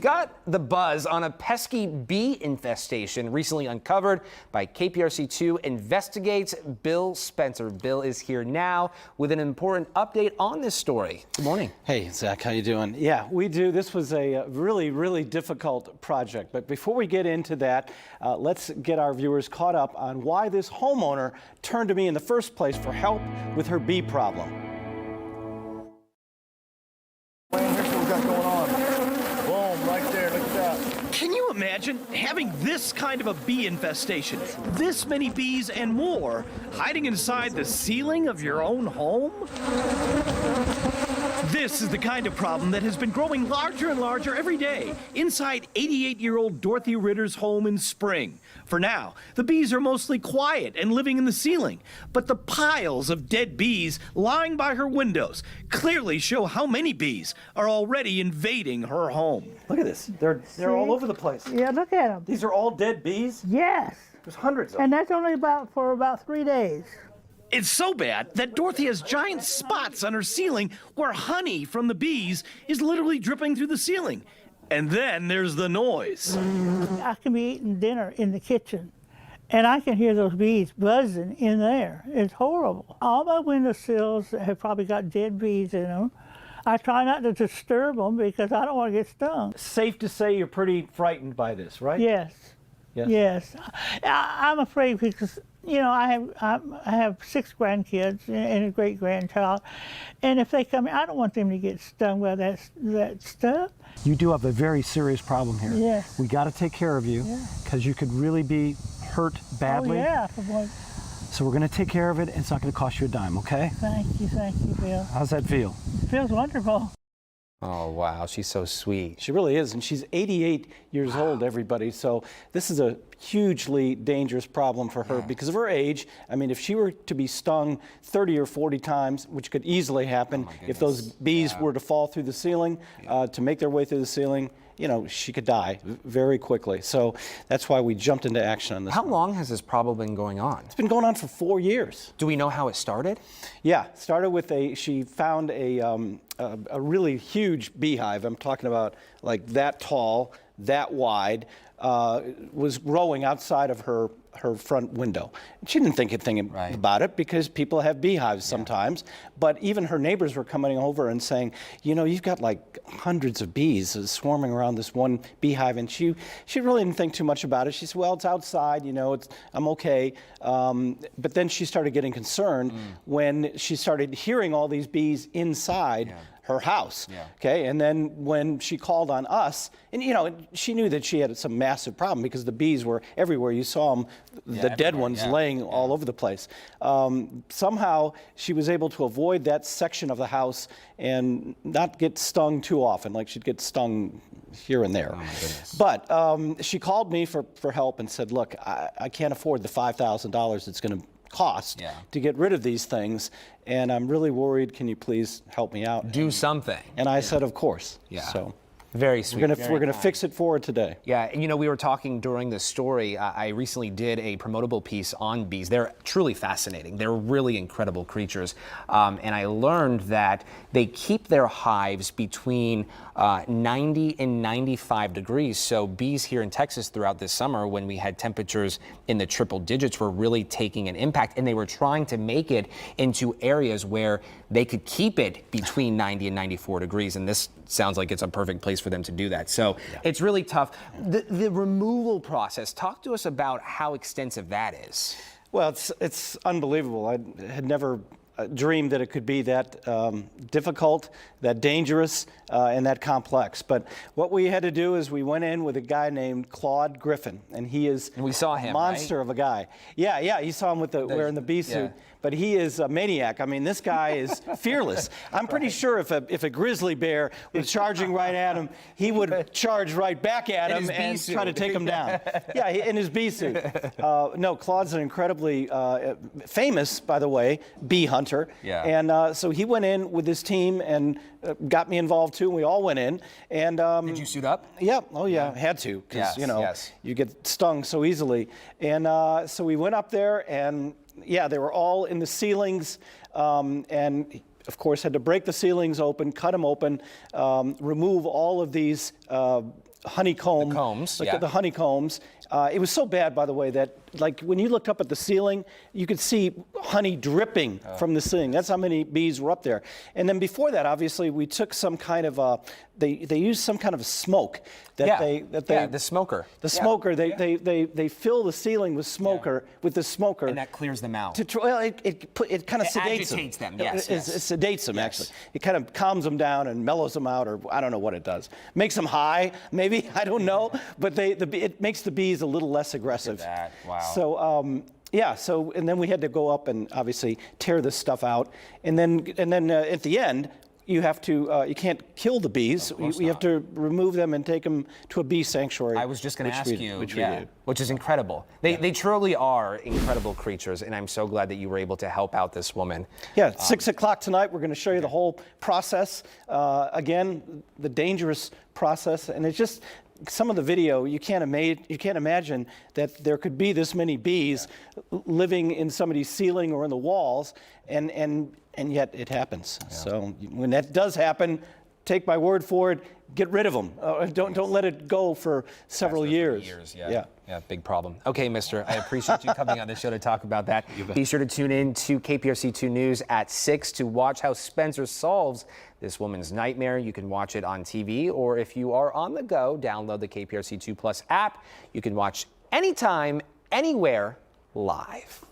Got the buzz on a pesky bee infestation recently uncovered by KPRC2 investigates. Bill Spencer. Bill is here now with an important update on this story. Good morning. Hey, Zach, how you doing? Yeah, we do. This was a really difficult project. But before we get into that, let's get our viewers caught up on why this homeowner turned to me in the first place for help with her bee problem. Here's what we got going on. Boom, right there, look at that. Can you imagine having this kind of a bee infestation? This many bees and more hiding inside the ceiling of your own home? This is the kind of problem that has been growing larger and larger every day inside 88-year-old Dorothy Ritter's home in Spring. For now, the bees are mostly quiet and living in the ceiling, but the piles of dead bees lying by her windows clearly show how many bees are already invading her home. Look at this. They're all over the place. Yeah, look at them. These are all dead bees? Yes. There's hundreds of them. And that's only for about 3 days. It's so bad that Dorothy has giant spots on her ceiling where honey from the bees is literally dripping through the ceiling. And then there's the noise. I can be eating dinner in the kitchen, and I can hear those bees buzzing in there. It's horrible. All my windowsills have probably got dead bees in them. I try not to disturb them because I don't want to get stung. Safe to say you're pretty frightened by this, right? Yes. Yes. Yes. I'm afraid because, you know, I have 6 grandkids and a great-grandchild, and if they come in, I don't want them to get stung by that stuff. You do have a very serious problem here. Yes. We got to take care of you because you could really be hurt badly. Oh, yeah. So we're going to take care of it, and it's not going to cost you a dime, okay? Thank you, Bill. How's that feel? It feels wonderful. Oh, wow. She's so sweet. She really is, and she's 88 years old, everybody. So this is a hugely dangerous problem for her because of her age. I mean, if she were to be stung 30 or 40 times, which could easily happen if those bees were to fall through the ceiling, to make their way through the ceiling, you know, she could die very quickly. So that's why we jumped into action on this. How long has this problem been going on? It's been going on for 4 years. Do we know how it started? Yeah, started with she found a really huge beehive. I'm talking about like that tall, that wide, was growing outside of her front window. She didn't think anything about it because people have beehives sometimes, but even her neighbors were coming over and saying, you know, you've got like hundreds of bees swarming around this one beehive, and she really didn't think too much about it. She said, well, it's outside, you know, I'm okay. But then she started getting concerned when she started hearing all these bees inside her house. Okay, and then when she called on us, and you know, she knew that she had some massive problem because the bees were everywhere. You saw them, the dead ones laying all over the place. Somehow she was able to avoid that section of the house and not get stung too often, like she'd get stung here and there. Oh my goodness. But she called me for help and said, look, I can't afford the $5,000 it's going to cost to get rid of these things, and I'm really worried. Can you please help me out? Do something. And I said, of course. So very sweet. We're gonna fix it for her today. Yeah, and you know, we were talking during the story. I recently did a promotable piece on bees. They're truly fascinating. They're really incredible creatures, and I learned that they keep their hives between 90 and 95 degrees. So bees here in Texas throughout this summer, when we had temperatures in the triple digits, were really taking an impact, and they were trying to make it into areas where they could keep it between 90 and 94 degrees, and this sounds like it's a perfect place for them to do that. So it's really tough. The removal process, talk to us about how extensive that is. Well, it's unbelievable. I had never dreamed that it could be that difficult, that dangerous, and that complex. But what we had to do is we went in with a guy named Claude Griffin, and he is we saw him, a monster of a guy. Yeah, you saw him with wearing the bee suit. But he is a maniac. I mean, this guy is fearless. I'm pretty sure if a grizzly bear was charging right at him, he would charge right back at him and try to take him down. Yeah, in his bee suit. No, Claude's an incredibly famous, by the way, bee hunter. Yeah. And so he went in with his team and got me involved too. And we all went in. And did you suit up? Yeah. Oh yeah, had to, because you know you get stung so easily. And so we went up there, and yeah, they were all in the ceilings, and of course had to break the ceilings open, cut them open, remove all of these honeycomb. The combs, like yeah. the honeycombs. It was so bad, by the way, that like when you looked up at the ceiling, you could see honey dripping from the ceiling. That's how many bees were up there. And then before that, obviously, we took some kind of they used some kind of smoke that the smoker. The smoker. They fill the ceiling with with the smoker. And that clears them out. Well, it kind of sedates agitates them. It sedates them, Yes. actually. It kind of calms them down and mellows them out, or I don't know what it does. Makes them high, maybe, I don't know. But it makes the bees a little less aggressive. Look at that. Wow. So, and then we had to go up and obviously tear this stuff out. And then at the end, you have to, you can't kill the bees. You have to remove them and take them to a bee sanctuary. I was just going to ask you, which we did. Which is incredible. They truly are incredible creatures, and I'm so glad that you were able to help out this woman. Yeah, 6 o'clock tonight, we're going to show you the whole process. Again, the dangerous process, and it's just some of the video, you can't imagine that there could be this many bees living in somebody's ceiling or in the walls, and yet it happens. Yeah. So when that does happen, take my word for it, get rid of them. Don't let it go for several years. Yeah, big problem. Okay, mister, I appreciate you coming on the show to talk about that. Be sure to tune in to KPRC 2 News at 6 to watch how Spencer solves this woman's nightmare. You can watch it on TV, or if you are on the go, download the KPRC 2 Plus app. You can watch anytime, anywhere, live.